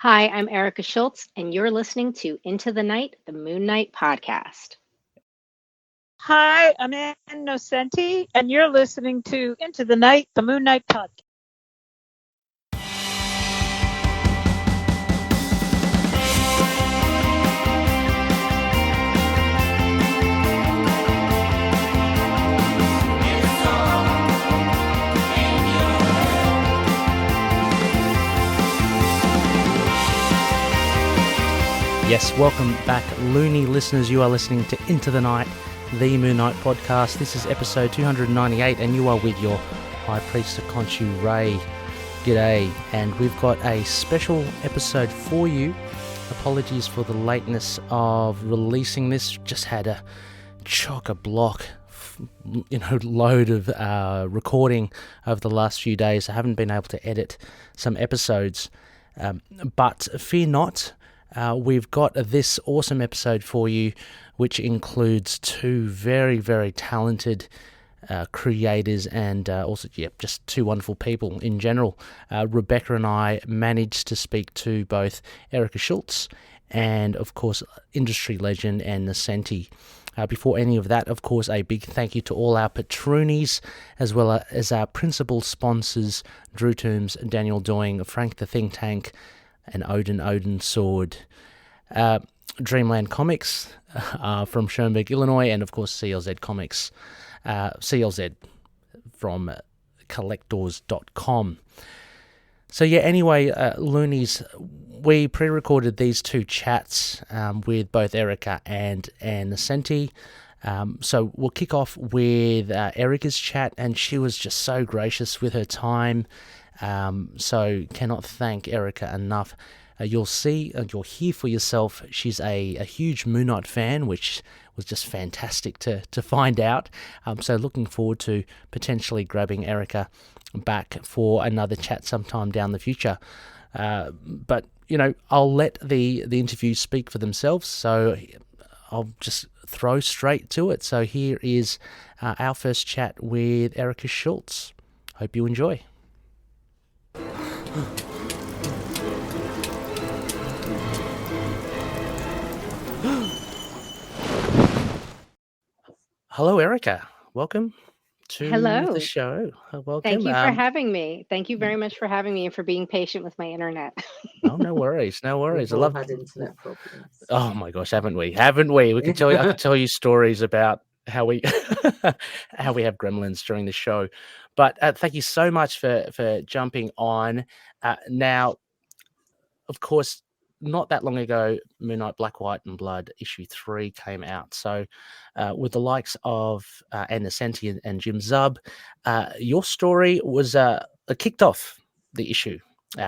Hi, I'm Erica Schultz, and you're listening to Into the Night, the Moon Knight podcast. Hi, I'm Ann Nocenti, and you're listening to Into the Night, the Moon Knight podcast. Yes, welcome back, loony listeners. You are listening to Into the Night, the Moon Knight podcast. This is episode 298, and you are with your High Priest of KHONSHU, Rey. G'day, and we've got a special episode for you. Apologies for the lateness of releasing this. Just had a chock-a-block, load of recording over the last few days. I haven't been able to edit some episodes, but fear not. We've got this awesome episode for you, which includes two very, very talented creators and also, just two wonderful people in general. Rebecca and I managed to speak to both Erica Schultz and, of course, industry legend Ann Nocenti. Before any of that, of course, a big thank you to all our patroonies, as well as our principal sponsors, Drew Toombs, Daniel Doing, Frank the Think Tank, and Odin Sword. Dreamland Comics from Schoenberg, Illinois, and of course CLZ Comics, CLZ from collectors.com. So anyway, loonies, we pre-recorded these two chats with both Erica and Ann Nocenti. So we'll kick off with Erica's chat, and she was just so gracious with her time. So cannot thank Erica enough. You'll see, you'll hear for yourself, she's a huge Moon Knight fan, which was just fantastic to find out. So looking forward to potentially grabbing Erica back for another chat sometime down the future. But, I'll let the interviews speak for themselves, so I'll just throw straight to it. So here is our first chat with Erica Schultz. Hope you enjoy. Hello, Erica. Welcome to the show. Welcome. Thank you for having me. Thank you very much for having me and for being patient with my internet. Oh, no worries. No worries. I love had internet problems. Oh my gosh, haven't we? I could tell you stories about how we have gremlins during the show. But thank you so much for jumping on. Now, of course, not that long ago, Moon Knight Black, White and Blood issue 3 came out. So with the likes of Ann Nocenti and Jim Zub, your story was kicked off the issue.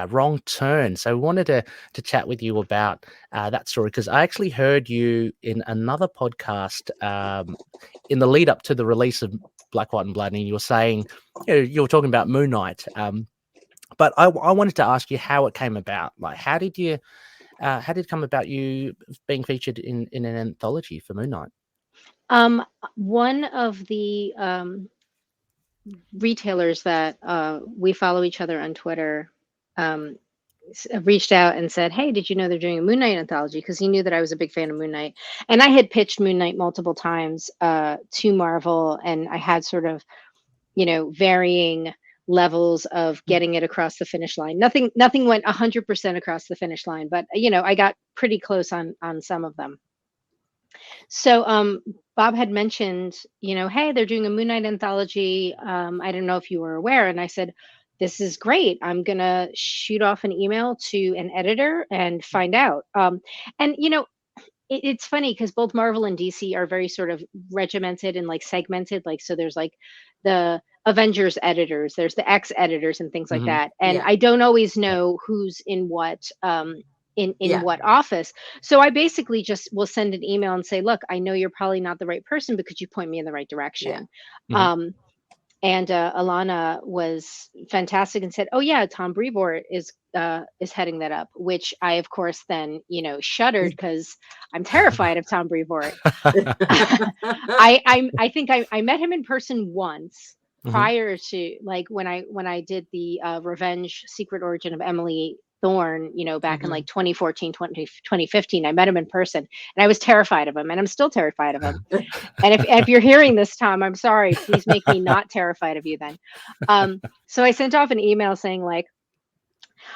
Wrong Turn. So we wanted to chat with you about that story, because I actually heard you in another podcast in the lead up to the release of Black, White and Blood, and you were saying, you were talking about Moon Knight. But I wanted to ask you how it came about. Like, how did it come about you being featured in an anthology for Moon Knight? One of the retailers that we follow each other on Twitter reached out and said, "Hey, did you know they're doing a Moon Knight anthology?" Because he knew that I was a big fan of Moon Knight, and I had pitched Moon Knight multiple times to Marvel, and I had sort of, varying levels of getting it across the finish line. Nothing went 100% across the finish line, but I got pretty close on some of them. So Bob had mentioned, hey, they're doing a Moon Knight anthology. I don't know if you were aware. And I said, this is great. I'm going to shoot off an email to an editor and find out. It's funny because both Marvel and DC are very sort of regimented and like segmented. Like, so there's like the Avengers editors, there's the X editors and things like that. And I don't always know who's in what what office. So I basically just will send an email and say, look, I know you're probably not the right person, but could you point me in the right direction? And Alana was fantastic and said, oh yeah, Tom Brevoort is heading that up, which I, of course, then, shuddered because I'm terrified of Tom Brevoort. I think I met him in person once prior to, like, when I did the Revenge Secret Origin of Emily Thorne, back in like 2014, 2015. I met him in person and I was terrified of him, and I'm still terrified of him. And if you're hearing this, Tom, I'm sorry. Please make me not terrified of you then. So I sent off an email saying like,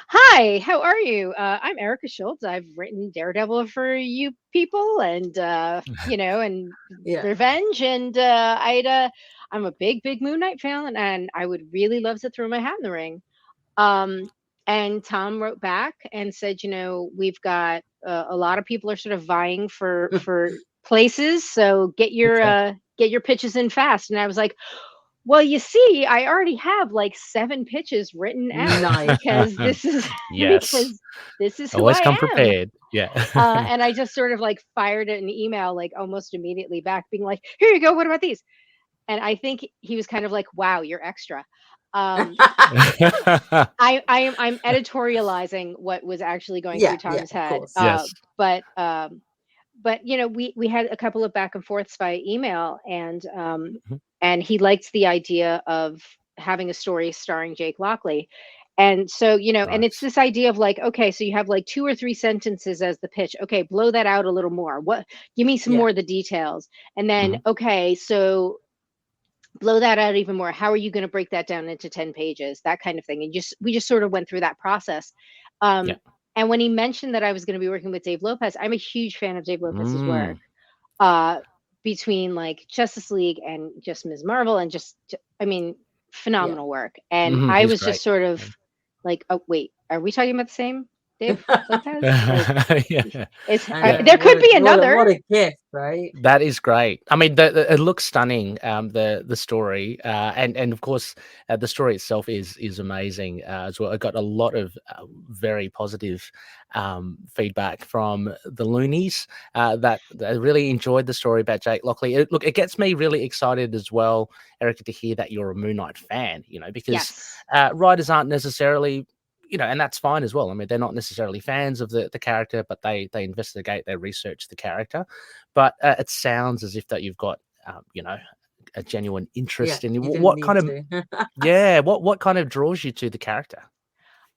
"Hi, how are you? I'm Erica Schultz. I've written Daredevil for you people, and and Revenge, and I'm a big Moon Knight fan, and I would really love to throw my hat in the ring." And Tom wrote back and said, we've got a lot of people are sort of vying for places, so get your pitches in fast. And I was like, well, you see, I already have like 7 pitches written out because this is because this is who always I come am. prepared. Yeah. And I just sort of like fired an email like almost immediately back, being like, "Here you go. What about these?" And I think he was kind of like, "Wow, you're extra." I'm editorializing what was actually going through Tom's head. But we had a couple of back and forths by email, and he liked the idea of having a story starring Jake Lockley. And so, and it's this idea of like, okay, so you have like 2 or 3 sentences as the pitch. Okay, blow that out a little more. Give me some more of the details. And then, okay, so blow that out even more. How are you going to break that down into 10 pages? That kind of thing. And we just sort of went through that process. And when he mentioned that I was going to be working with Dave López, I'm a huge fan of Dave López's work. Between like Justice League and just Ms. Marvel, and phenomenal work. And I was just sort of like, oh wait, are we talking about the same Dave López? There could be another. What a gift, right? That is great. I mean, it looks stunning. The story, and of course, the story itself is amazing as well. I got a lot of very positive feedback from the loonies that really enjoyed the story about Jake Lockley. It gets me really excited as well, Erica, to hear that you're a Moon Knight fan. Because writers aren't necessarily. And that's fine as well. I mean, they're not necessarily fans of the character, but they investigate, they research the character. But it sounds as if that you've got, a genuine interest in what kind of, what kind of draws you to the character?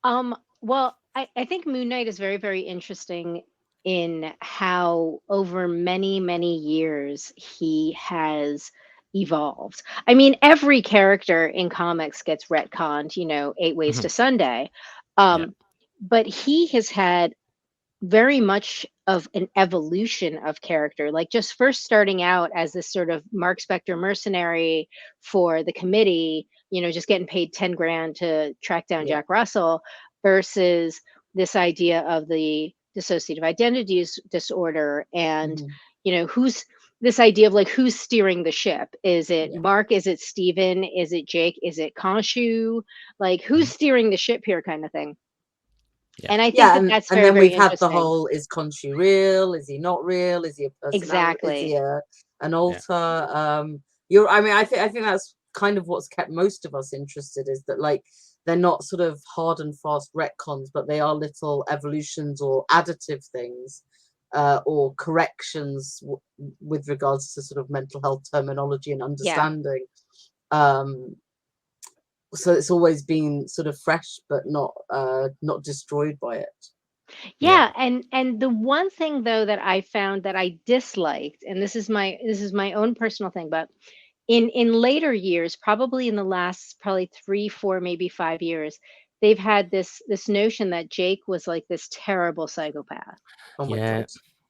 Well, I think Moon Knight is very, very interesting in how over many, many years he has evolved. I mean, every character in comics gets retconned, 8 Ways to Sunday. But he has had very much of an evolution of character, like just first starting out as this sort of Mark Spector mercenary for the committee, just getting paid 10 grand to track down Jack Russell, versus this idea of the dissociative identity disorder, and who's this idea of like who's steering the ship. Is it Mark? Is it Steven? Is it Jake? Is it KHONSHU? Like who's steering the ship here, kind of thing. And I think that's very, and then very we've had the whole: is KHONSHU real? Is he not real? Is he a person? Exactly. Is he an alter? I think that's kind of what's kept most of us interested, is that like they're not sort of hard and fast retcons, but they are little evolutions or additive things. Or corrections with regards to sort of mental health terminology and understanding. So it's always been sort of fresh, but not destroyed by it. And the one thing though that I found that I disliked, and this is my own personal thing, but in later years, probably in the last 3, 4, maybe 5 years, they've had this notion that Jake was like this terrible psychopath. Oh my God.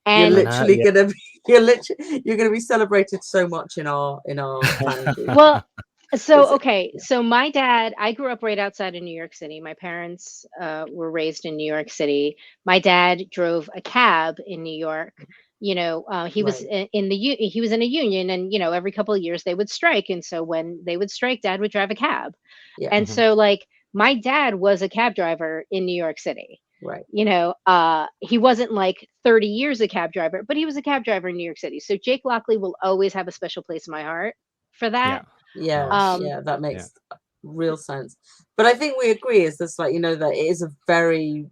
And you're gonna be celebrated so much in our family. Well, so my dad, I grew up right outside of New York City. My parents were raised in New York City. My dad drove a cab in New York. He was he was in a union, and every couple of years they would strike, and so when they would strike, Dad would drive a cab. And so like my dad was a cab driver in New York City. Right. He wasn't like 30 years a cab driver, but he was a cab driver in New York City. So Jake Lockley will always have a special place in my heart for that. That makes real sense. But I think we agree, is this like, that it is a very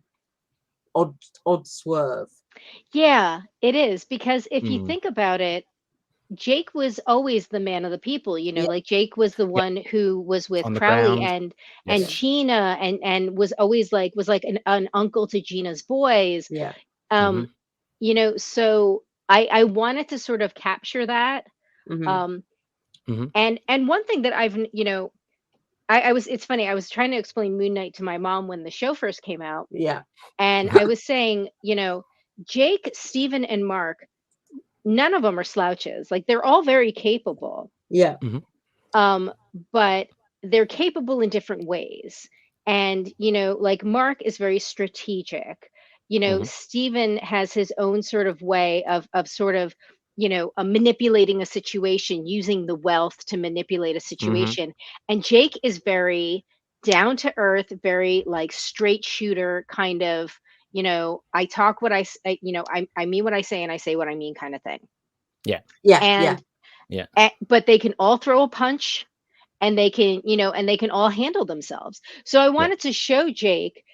odd swerve. Yeah, it is, because if you think about it, Jake was always the man of the people, Yeah. like Jake was the Yep. one who was with On the Crowley ground. and Yes. Gina and was always like an uncle to Gina's boys. Yeah. Um, so I wanted to sort of capture that. Mhm. And one thing that it's funny, I was trying to explain Moon Knight to my mom when the show first came out, Yeah. and I was saying, Jake, Steven, and Mark, none of them are slouches. Like they're all very capable. Yeah. But they're capable in different ways. And, like Mark is very strategic. Steven has his own sort of way of sort of, manipulating a situation, using the wealth to manipulate a situation. And Jake is very down to earth, very like straight shooter kind of, I talk what I mean what I say and I say what I mean kind of thing. Yeah. Yeah. And Yeah. but they can all throw a punch, and they can, and they can all handle themselves. So I wanted to show Jake,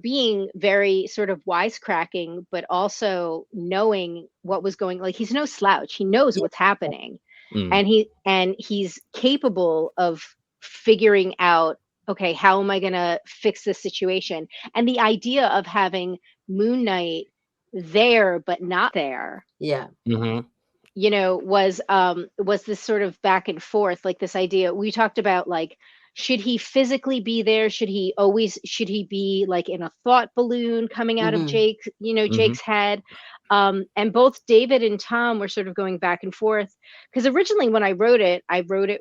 being very sort of wisecracking, but also knowing what was going, like he's no slouch. He knows what's happening. And he's capable of figuring out, okay, how am I going to fix this situation? And the idea of having Moon Knight there, but not there. Yeah. Was this sort of back and forth, like this idea we talked about, like, should he physically be there? Should he be like in a thought balloon coming out of Jake's head? And both David and Tom were sort of going back and forth, because originally when I wrote it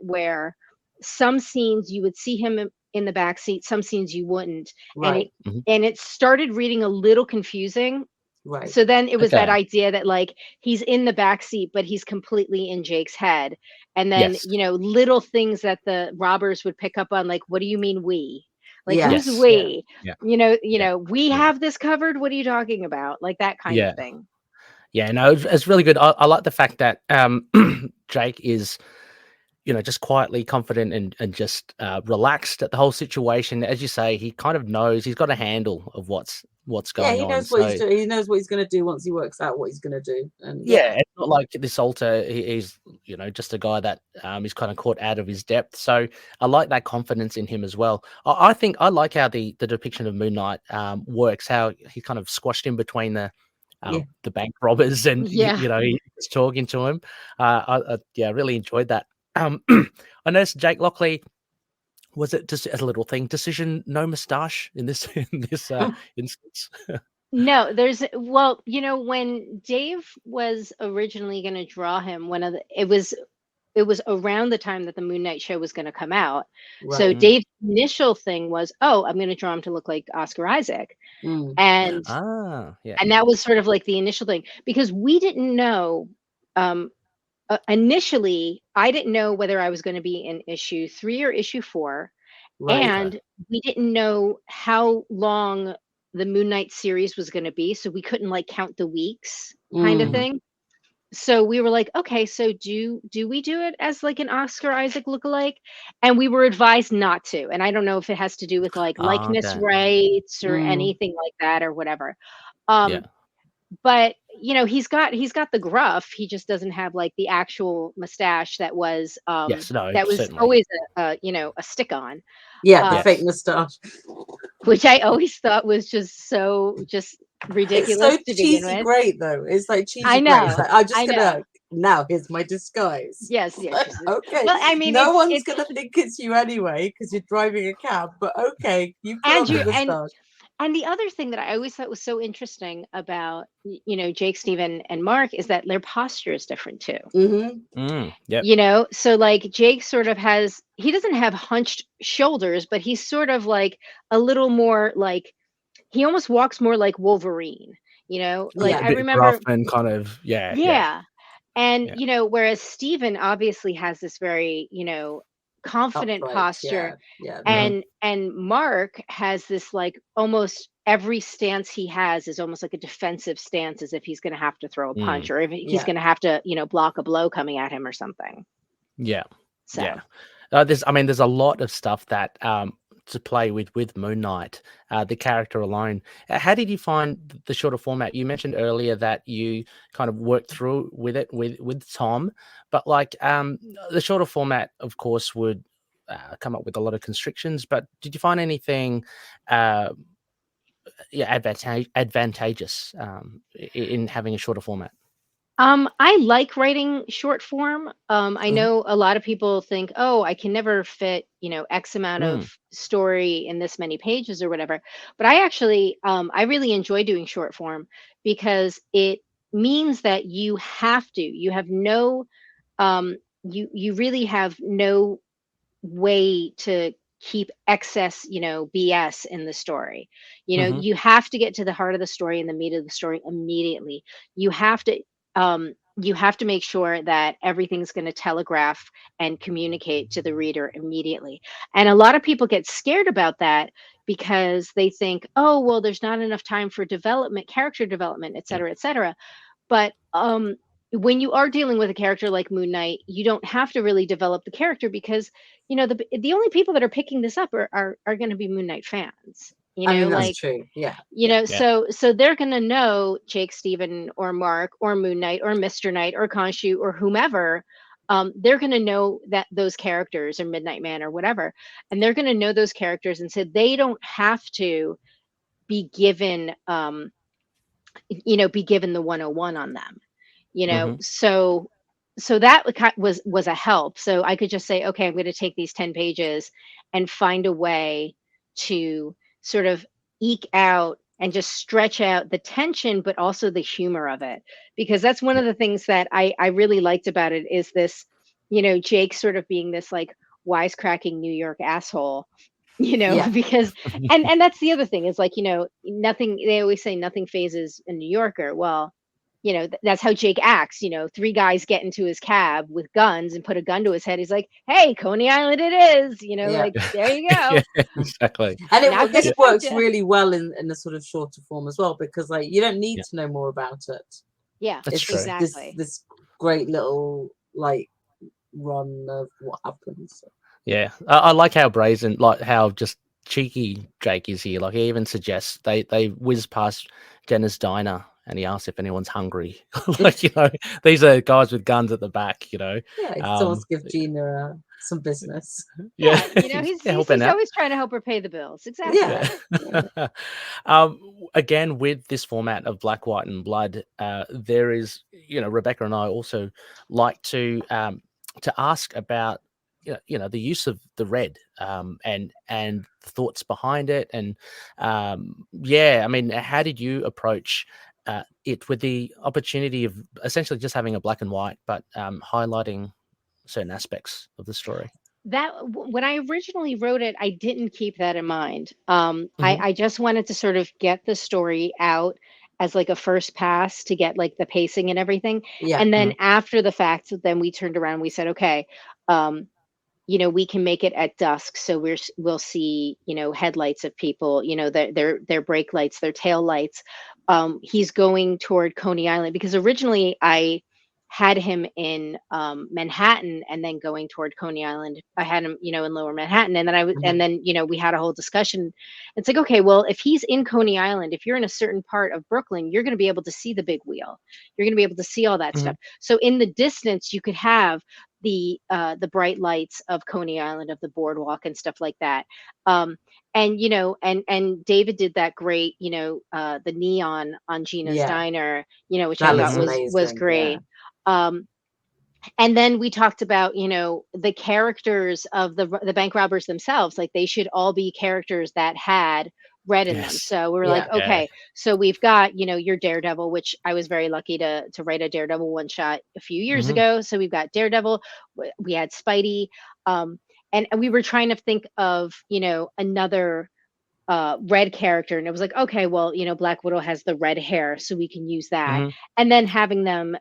where some scenes you would see him in the back seat, some scenes you wouldn't. Right. And it started reading a little confusing. Right. So then it was that idea that like he's in the back seat, but he's completely in Jake's head. And then, little things that the robbers would pick up on, like, what do you mean we? Like, who's we? Yeah. We have this covered. What are you talking about? Like that kind of thing. Yeah, no, it's really good. I like the fact that Jake is, just quietly confident and just relaxed at the whole situation. As you say, he kind of knows, he's got a handle of what's going on. Yeah, he knows what he's doing. He knows what he's going to do once he works out what he's going to do. And it's not like this alter. He's just a guy that is kind of caught out of his depth. So I like that confidence in him as well. I think I like how the depiction of Moon Knight works. How he kind of squashed in between the bank robbers, and he was talking to him. I really enjoyed that. I noticed Jake Lockley, was it just as a little thing, decision no moustache in this instance? No, when Dave was originally going to draw him, it was around the time that the Moon Knight show was going to come out. Right. So Dave's initial thing was, I'm going to draw him to look like Oscar Isaac. And that was sort of like the initial thing, because we didn't know, initially, I didn't know whether I was going to be in issue 3 or issue 4. Right. And we didn't know how long the Moon Knight series was going to be. So we couldn't like count the weeks kind of thing. So we were like, okay, so do we do it as like an Oscar Isaac lookalike? And we were advised not to. And I don't know if it has to do with like likeness rights or anything like that or whatever. But he's got the gruff. He just doesn't have like the actual mustache that was certainly. Always a stick on. The fake mustache, which I always thought was just ridiculous. It's so cheesy great though. It's like cheesy. I know. Like, I'm just gonna now. Here's my disguise. Yes. Like, okay. Well, I mean, no one's gonna think it's you anyway because you're driving a cab. But okay, you put on the mustache. And the other thing that I always thought was so interesting about, Jake, Steven, and Mark is that their posture is different too. So like Jake sort of he doesn't have hunched shoulders, but he's sort of like a little more like, he almost walks more like Wolverine, I remember rough and kind of, And, whereas Steven obviously has this very, confident posture, and Mark has this like almost every stance he has is almost like a defensive stance, as if he's going to have to throw a punch or if he's going to have to block a blow coming at him or something. There's a lot of stuff that to play with Moon Knight, the character alone. How did you find the shorter format? You mentioned earlier that you kind of worked through with it with Tom, but like the shorter format, of course, would come up with a lot of constrictions. But did you find anything advantageous in having a shorter format? I like writing short form. I know a lot of people think, oh, I can never fit, X amount of story in this many pages or whatever. But I actually, I really enjoy doing short form because it means that you have no, you really have no way to keep excess, BS in the story. You have to get to the heart of the story and the meat of the story immediately. You have to make sure that everything's going to telegraph and communicate to the reader immediately. And a lot of people get scared about that because they think, oh, well, there's not enough time for development, character development, et cetera, et cetera. But when you are dealing with a character like Moon Knight, you don't have to really develop the character because the only people that are picking this up are going to be Moon Knight fans. That's true. Yeah. So they're going to know Jake, Stephen, or Mark, or Moon Knight, or Mr. Knight, or KHONSHU, or whomever. They're going to know that those characters, or Midnight Man, or whatever, and they're going to know those characters, and so they don't have to be given, the 101 on them. So that was a help. So I could just say, okay, I'm going to take these 10 pages and find a way to sort of eke out and just stretch out the tension, but also the humor of it. Because that's one of the things that I really liked about it is this, Jake sort of being this like wisecracking New York asshole, because, and that's the other thing is like, nothing, they always say nothing phases a New Yorker. Well, that's how Jake acts. 3 guys get into his cab with guns and put a gun to his head. He's like, hey, Coney Island it is, like, there you go. Yeah, exactly. And this works really well in a sort of shorter form as well, because like you don't need to know more about it. Yeah, that's true. Exactly. This great little like run of what happens. Yeah, I like how brazen, like how just cheeky Jake is here. Like he even suggests they whiz past Jenna's diner and he asks if anyone's hungry. Like, these are guys with guns at the back, Yeah, he wants to give Gina some business. Yeah, he's always trying to help her pay the bills. Exactly. Yeah. Again, with this format of Black, White, and Blood, there is, Rebecca and I also like to ask about the use of the red and the thoughts behind it, and how did you approach it with the opportunity of essentially just having a black and white, but highlighting certain aspects of the story? That when I originally wrote it, I didn't keep that in mind. I just wanted to sort of get the story out as like a first pass to get like the pacing and everything. Yeah. And then after the fact, then we turned around and we said, okay, we can make it at dusk. So we'll see, headlights of people, their brake lights, their tail lights. He's going toward Coney Island because originally I had him in Manhattan and then going toward Coney Island. I had him, in Lower Manhattan, and then and then we had a whole discussion. It's like, okay, well, if he's in Coney Island, if you're in a certain part of Brooklyn, you're going to be able to see the big wheel. You're going to be able to see all that stuff. So in the distance, you could have the bright lights of Coney Island, of the boardwalk and stuff like that. And and David did that great, the neon on Gina's diner, which I thought was great. Yeah. And then we talked about, the characters of the bank robbers themselves. Like they should all be characters that had red in them. So we were like, okay, so we've got, your Daredevil, which I was very lucky to write a Daredevil one shot a few years ago. So we've got Daredevil, we had Spidey, and we were trying to think of, another red character, and it was like, okay, well, Black Widow has the red hair, so we can use that. And then having them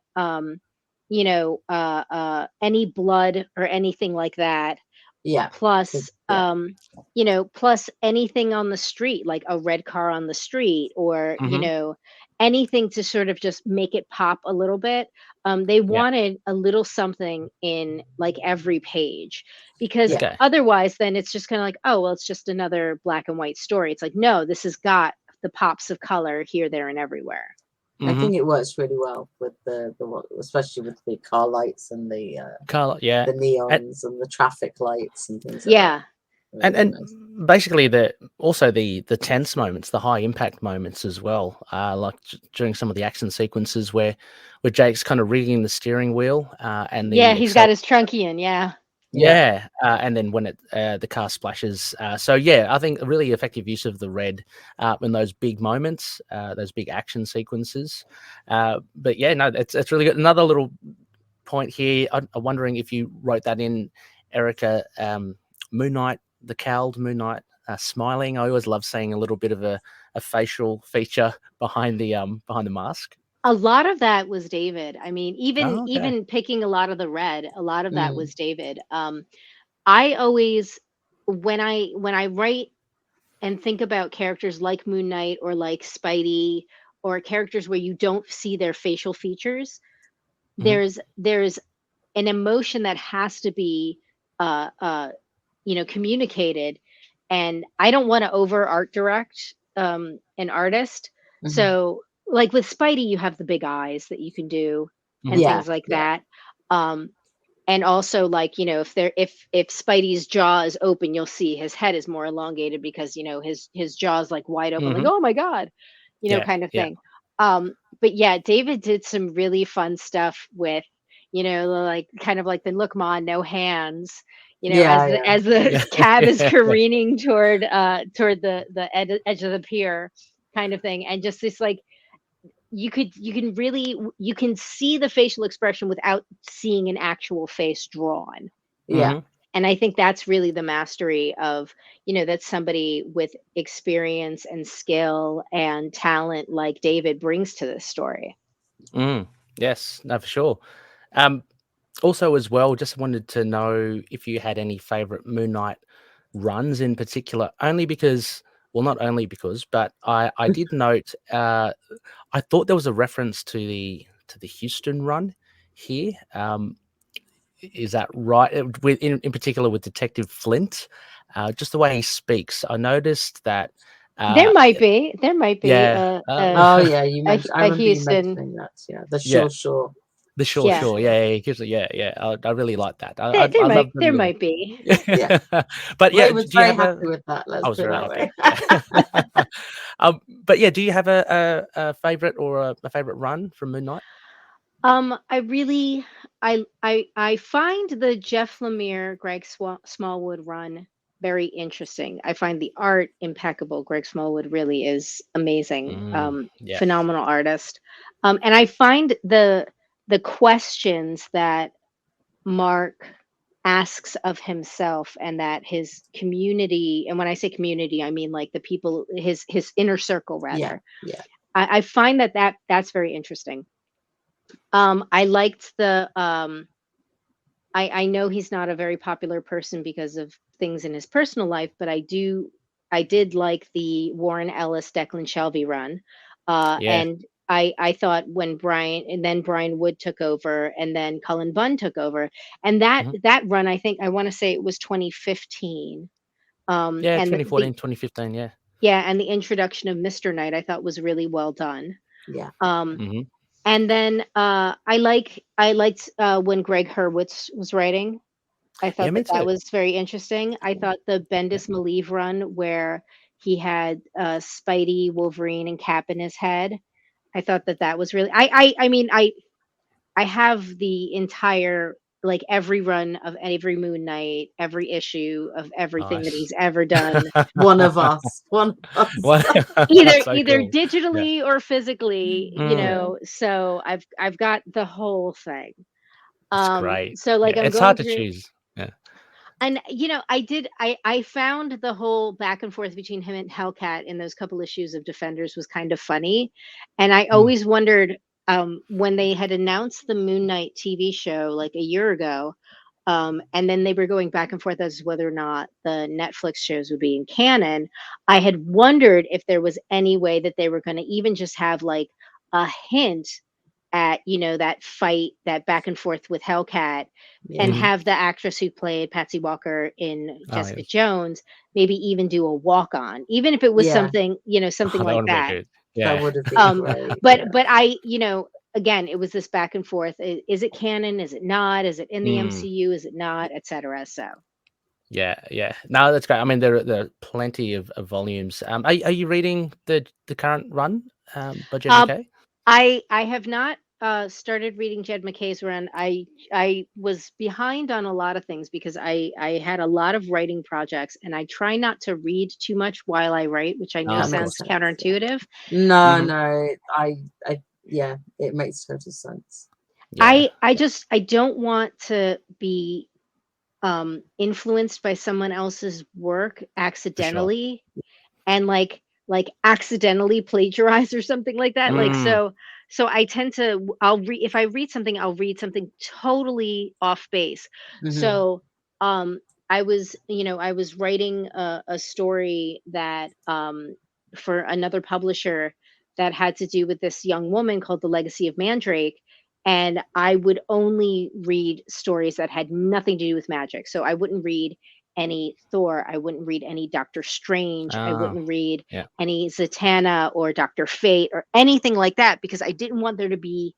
any blood or anything like that, Yeah. plus Yeah. plus anything on the street, like a red car on the street, or Mhm. anything to sort of just make it pop a little bit. They wanted a little something in like every page, because Yeah. Okay. otherwise then it's just kind of like, oh well, it's just another black and white story. It's like, no, this has got the pops of color here, there, and everywhere. I Mhm. think it works really well with especially with the car lights and the Color, yeah. neons and the traffic lights and things like Yeah. that. And Really nice. basically the tense moments, the high impact moments as well, like during some of the action sequences where Jake's kind of rigging the steering wheel, and Yeah, the he's got his truncheon. Yeah. yeah, and then when the car splashes. So yeah, I think a really effective use of the red in those big moments, those big action sequences. But yeah, no, it's really good. Another little point here. I'm wondering if you wrote that in, Erica. Moon Knight, the cowled Moon Knight, smiling. I always love seeing a little bit of a facial feature behind the mask. A lot of that was David. I mean, Oh, okay. even picking a lot of the red, a lot of that Mm. was David. I always, when I write and think about characters like Moon Knight or like Spidey, or characters where you don't see their facial features, Mhm. there's an emotion that has to be uh uh communicated, and I don't want to over art direct an artist. Mhm. So like with Spidey, you have the big eyes that you can do and Mhm. Yeah. things like Yeah. that. And also, like, if Spidey's jaw is open, you'll see his head is more elongated because his jaw is like wide open, like, Mhm. oh my god, Yeah. kind of Yeah. thing. But yeah, David did some really fun stuff with, like kind of like the look ma, no hands, Yeah. as the Yeah. cab is careening toward the edge of the pier, kind of thing. And just this, like, you can see the facial expression without seeing an actual face drawn. Yeah. Mhm. And I think that's really the mastery of, that somebody with experience and skill and talent like David brings to this story. Mm. Yes, no, for sure. Um, Also, as well, just wanted to know if you had any favorite Moon Knight runs in particular, only because, well, not only because, but I did note, I thought there was a reference to the Houston run here. Is that right? With in particular with Detective Flint, just the way he speaks, I noticed that. There Uh, might be, yeah, Oh yeah. You mentioned. I a remember you Houston. mentioning that. Yeah. The yeah, sure. the sure, Yeah, sure, yeah, yeah, yeah. I really like that. there I love might the there little. might be. Yeah. But yeah, Ray was do you very have a? happy with that. I Let's was put it very that happy. way. Yeah. But yeah, do you have a favorite or a favorite run from Moon Knight? I really, I find the Jeff Lemire, Greg Smallwood run very interesting. I find the art impeccable. Greg Smallwood really is amazing, Yeah. phenomenal artist. And I find the questions that Mark asks of himself, and that his community, and when I say community, I mean like the people, his inner circle Yeah. rather. Yeah. I find that's very interesting. I liked the I know he's not a very popular person because of things in his personal life, but I did like the Warren Ellis Declan Shelby run. Yeah. And I thought when Brian Wood took over, and then Cullen Bunn took over, and that Mhm. that run, I think I want to say it was 2015. Yeah, And 2014, 2015, yeah. and the introduction of Mr. Knight I thought was really well done. Yeah. Um, Mhm. and then I liked when Greg Hurwitz was writing. I Yeah, thought me that too. was very interesting. I thought the Yeah. Bendis Malieve run where he had Spidey, Wolverine, and Cap in his head. I thought that was really. I mean I have the entire, like, every run of every Moon Knight, every issue of everything that Nice. he's ever done, One of us. One of us. Well, either that's so either cool. Yeah. digitally or physically, Mm, So I've got the whole thing. that's great. So like Yeah, I'm it's going hard to through, choose. Yeah. and I found the whole back and forth between him and Hellcat in those couple issues of Defenders was kind of funny, and I Mm. always wondered, when they had announced the Moon Knight TV show like a year ago, and then they were going back and forth as to whether or not the Netflix shows would be in canon. I had wondered if there was any way that they were going to even just have like a hint at, you know, that fight, that back and forth with Hellcat, and Yeah. have the actress who played Patsy Walker in Oh, Jessica yeah. Jones maybe even do a walk on, even if it was Yeah. something, you know, something That like would be that. good. That Yeah. would have been great. But yeah. I, you know, again, it was this back and forth. Is it canon? Is it not? Is it in the MCU? Is it not? Etc. So Yeah. No, that's great. I mean, there are plenty of volumes. Are you reading the current run by Jed um, McKay? I have not started reading Jed McKay's run. I was behind on a lot of things because I had a lot of writing projects, and I try not to read too much while I write, which I know That sounds makes sense, yeah. counterintuitive. No, Mhm. no, I, yeah, it makes total sense. Yeah. I don't want to be influenced by someone else's work accidentally, and like accidentally plagiarize or something like that. Like Mm. so I tend to, I'll read, if I read something, I'll read something totally off base. Mhm. So I was, you know, I was writing a story that for another publisher that had to do with this young woman called The Legacy of Mandrake, and I would only read stories that had nothing to do with magic. So I wouldn't read any Thor, I wouldn't read any Doctor Strange, I Oh, wouldn't read yeah. any Zatanna or Dr. Fate or anything like that, because I didn't want there to be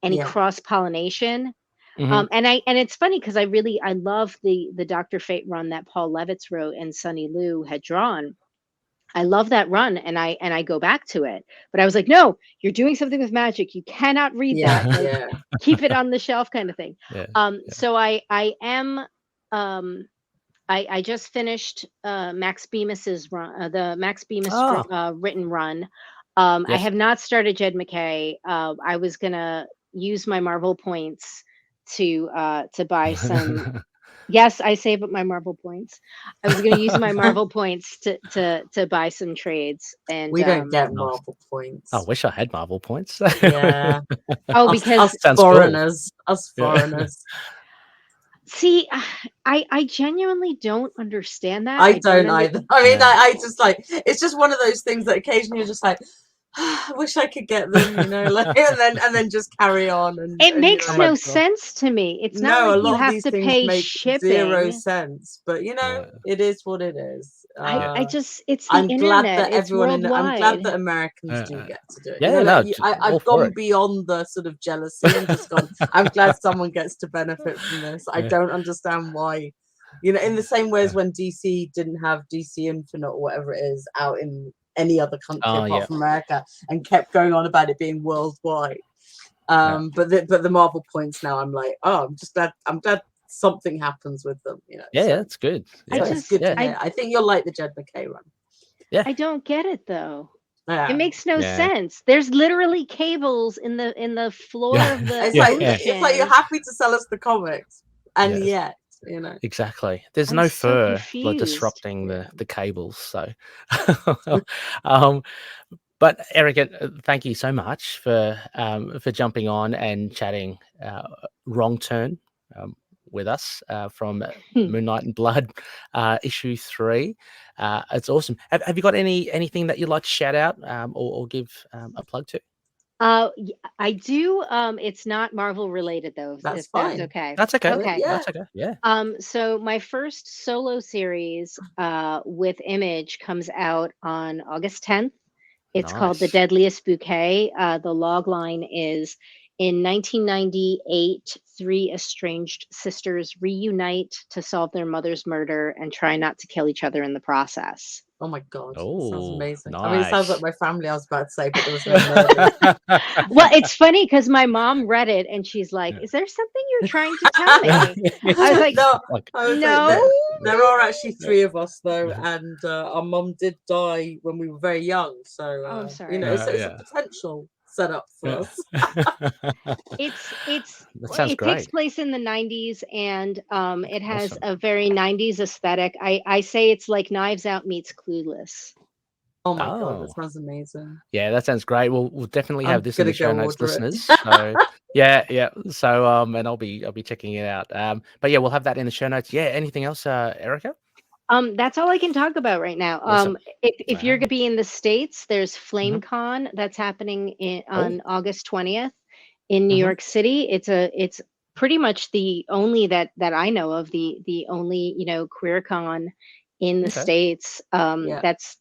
any Yeah. cross pollination. Mhm. And it's funny because I love the Dr. Fate run that Paul Levitz wrote and Sonny Liu had drawn. I love that run, and I go back to it. But I was like, no, you're doing something with magic. You cannot read Yeah, that. Like, yeah. keep it on the shelf, kind of thing. Yeah. So I am I just finished Max Bemis's run, the Max Bemis Oh, written run. I yes. have not started Jed McKay. I was gonna use my Marvel points to buy some. Yes, I save up my Marvel points. I was gonna use my Marvel points to buy some trades, and We don't get Nice. Marvel I points. wish I had Marvel points. Yeah. oh, Us, because us Sounds cool. foreigners. Us Yeah. foreigners. see, I genuinely don't understand that. I don't under- either. I mean, Yeah. I just like, it's just one of those things that occasionally you're just like, I wish I could get them, you know, like, and then just carry on. It And makes you Oh know, my no God. sense to me. It's not no, a like you lot of have these to things pay make zero shipping. sense, but you know, Yeah. it is what it is. I just, it's the I'm glad internet. that It's everyone I'm glad worldwide. that Americans do get to do it. You Yeah, know, no, like all I've for gone it. beyond the sort of jealousy and just gone, I'm glad someone gets to benefit from this. I Yeah. don't understand why. You know, in the same way as when DC didn't have DC Infinite or whatever it is out in any other country Oh, apart yeah. from America and kept going on about it being worldwide. Yeah. But the Marvel points now, I'm like, oh, I'm glad something happens with them. You know, Yeah, so, that's good. I Yeah. so it's just, good Yeah. to hear. I think you'll like the Jed McKay run. Yeah. I don't get it though. It Yeah. makes no Yeah. sense. There's literally cables in the floor Yeah. of the It's like Yeah. it's like you're ocean. happy to sell us the comics, and Yes. yet, you know. Exactly. There's I'm no so fur like confused. disrupting Yeah. the cables. So, but Eric, thank you so much for jumping on and chatting Wrong Turn with us from Moon Knight and Blood issue 3. It's awesome. Have you got anything that you'd like to shout out or give a plug to? I do. It's not Marvel related though, That's if that's fine. okay. That's okay. Okay. Yeah. That's okay. Yeah. So my first solo series with Image comes out on August 10th. It's called The Nice. Deadliest Bouquet. The log line is, in 1998, 3 estranged sisters reunite to solve their mother's murder and try not to kill each other in the process. Oh my god, that sounds Oh, amazing. I mean, it sounds nice. like my family. I was about to say, but there was no murder. Well, it's funny because my mom read it and she's like, "Is there something you're trying to tell me?" I was like, No, Like, I was "No." like, there are actually 3 of us though, and our mum did die when we were very young. So Oh, I'm you sorry. know, it's yeah. a potential setup for Yeah. us. That sounds It takes great. place in the 90s, and it has Awesome. a very 90s aesthetic. I say it's like Knives Out meets Clueless. Oh my god, Oh. that sounds amazing. Yeah, that sounds great. We'll definitely have I'm this in gonna the show go notes, order it. listeners. So yeah. So and I'll be checking it out. But yeah, we'll have that in the show notes. Yeah. Anything else, Erica? That's all I can talk about right now. Awesome. If you're Wow. gonna be in the States, there's Mhm. FlameCon that's happening Oh. on August 20th in New Mhm. York City. It's pretty much the only that I know of, the only, queer con in the Okay. States. Yeah. That's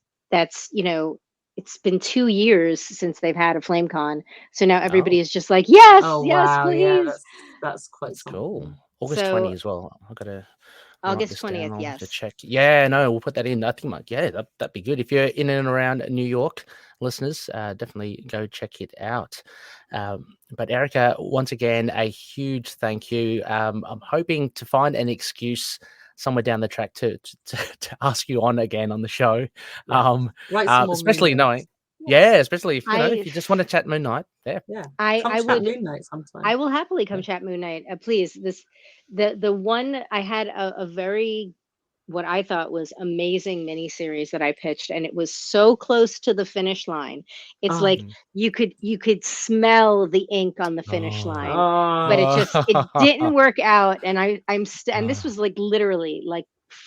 it's been 2 years since they've had a FlameCon. So now everybody is just like, yes, Oh yes, wow, yeah, please. that's quite That's cool. something. August So 20 as well. I've got to write August this 20th, down. I'll have to yes. check. Yeah, no, we'll put that in. I think, that'd be good. If you're in and around New York, listeners, definitely go check it out. But Erica, once again, a huge thank you. I'm hoping to find an excuse somewhere down the track to ask you on again on the show. Yeah. Write some more Especially Moon knowing, Knights. yeah, especially if I if you just want to chat Moon Knight. Yeah. Yeah. I Come I chat would Moon Knight sometime. I will happily come Yeah. chat Moon Knight. Please, the one I had a very, what I thought was amazing miniseries that I pitched, and it was so close to the finish line. It's Oh. like Mhm. you could smell the ink on the finish line, but Oh. it didn't work out. And and this Oh. was like literally like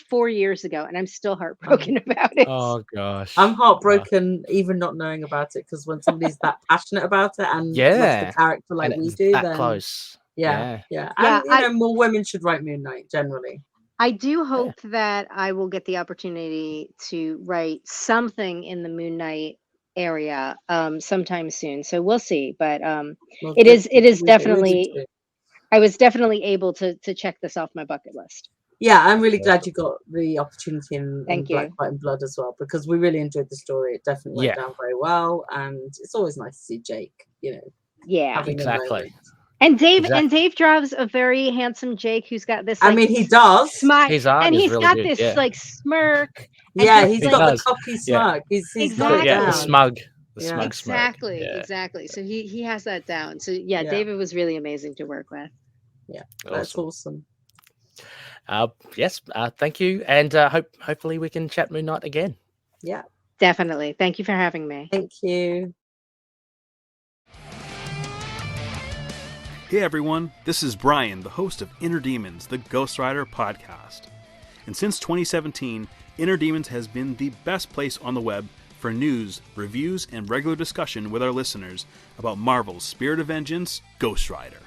4 years ago, and I'm still heartbroken about it. Oh gosh. I'm heartbroken even not knowing about it, because when somebody's that passionate about it and loves Yeah. the character like And we it's do, that then close. yeah. Yeah, And more women should write Moon Knight generally. I do hope that I will get the opportunity to write something in the Moon Knight area sometime soon. So we'll see. But Well, it is we alluded definitely, to. I was definitely able to check this off my bucket list. Yeah, I'm really glad you got the opportunity in Thank Black, you. White and Blood as well, because we really enjoyed the story. It definitely went down very well, and it's always nice to see Jake, Yeah. having a Exactly. moment. And Dave drives a very handsome Jake who's got this, like, I mean, he does. smile, His art and is he's really got good, this yeah. like smirk. And Yeah, just, he's like, got the does. cocky Yeah. smirk. He's got it Exactly. Yeah, the down. smug. The Yeah. smug smirk. Exactly, Yeah. exactly. So he has that down. So yeah, Yeah. David was really amazing to work with. Yeah, that's awesome. Yes, thank you, and hopefully we can chat Moon Knight again. Yeah, Definitely. Thank you for having me. thank you. Hey everyone, this is Brian, the host of Inner Demons, the Ghost Rider podcast. And since 2017, Inner Demons has been the best place on the web for news, reviews, and regular discussion with our listeners about Marvel's Spirit of Vengeance, Ghost Rider.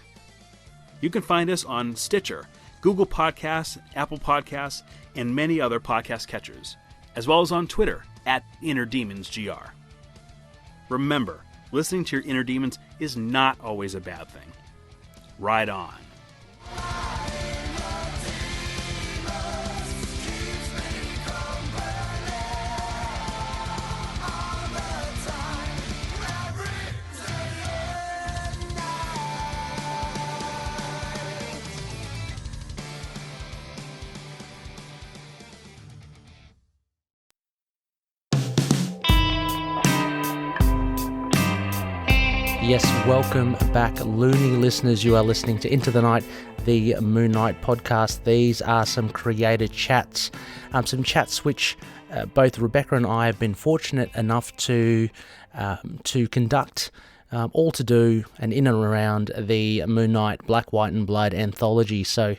You can find us on Stitcher, Google Podcasts, Apple Podcasts, and many other podcast catchers, as well as on Twitter @InnerDemonsGR. Remember, listening to your inner demons is not always a bad thing. Ride on. Yes, welcome back, loony listeners. You are listening to Into the Night, the Moon Knight podcast. These are some creator chats, some chats which both Rebecca and I have been fortunate enough to conduct, all to do and in and around the Moon Knight Black, White and Blood anthology. So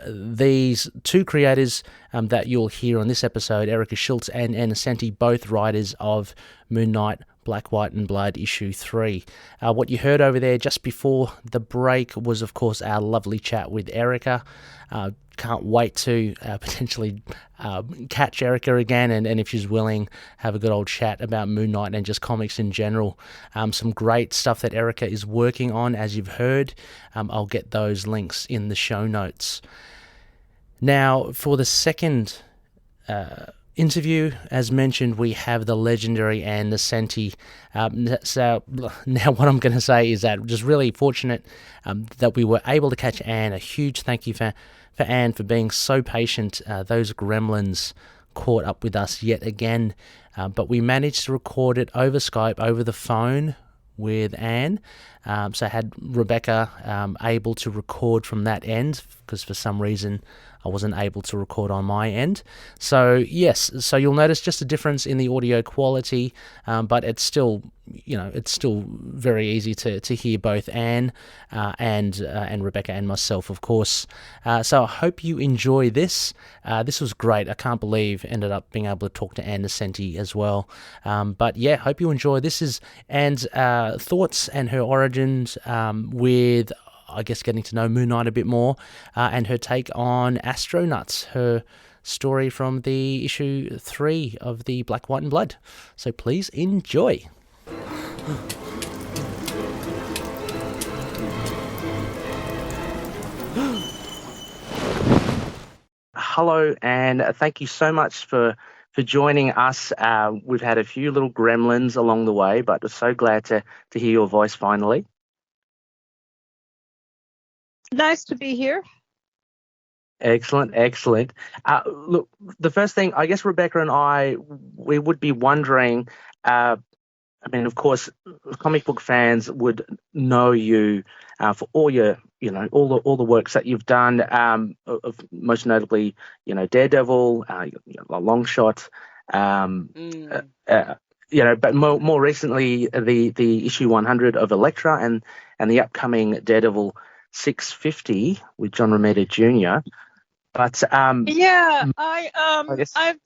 these two creators that you'll hear on this episode, Erica Schultz and Ann Nocenti, both writers of Moon Knight Black, White and Blood issue 3. What you heard over there just before the break was, of course, our lovely chat with Erica. Can't wait to potentially catch Erica again, and if she's willing, have a good old chat about Moon Knight and just comics in general. Some great stuff that Erica is working on, as you've heard. I'll get those links in the show notes. Now, for the second interview, as mentioned, we have the legendary Ann Nocenti. So now what I'm going to say is that just really fortunate that we were able to catch Ann. A huge thank you for Ann for being so patient. Those gremlins caught up with us yet again, but we managed to record it over Skype, over the phone with Ann. So I had Rebecca able to record from that end, because for some reason I wasn't able to record on my end. So yes, so you'll notice just a difference in the audio quality, but it's still, it's still very easy to hear both Anne and Rebecca and myself, of course. So I hope you enjoy this. This was great. I can't believe ended up being able to talk to Ann Nocenti as well. But yeah, hope you enjoy. This is Ann's thoughts and her origins with, I guess, getting to know Moon Knight a bit more, and her take on Astronuts, her story from the issue 3 of the Black, White and Blood. So please enjoy. Hello, and thank you so much for joining us. We've had a few little gremlins along the way, but we're so glad to hear your voice finally. Nice to be here. Excellent. Look, the first thing, I guess Rebecca and we would be wondering, of course, comic book fans would know you for all your, all the works that you've done, of most notably, Daredevil, Longshot, but more recently, the issue 100 of Elektra and the upcoming Daredevil 650 with John Romita Jr. But I've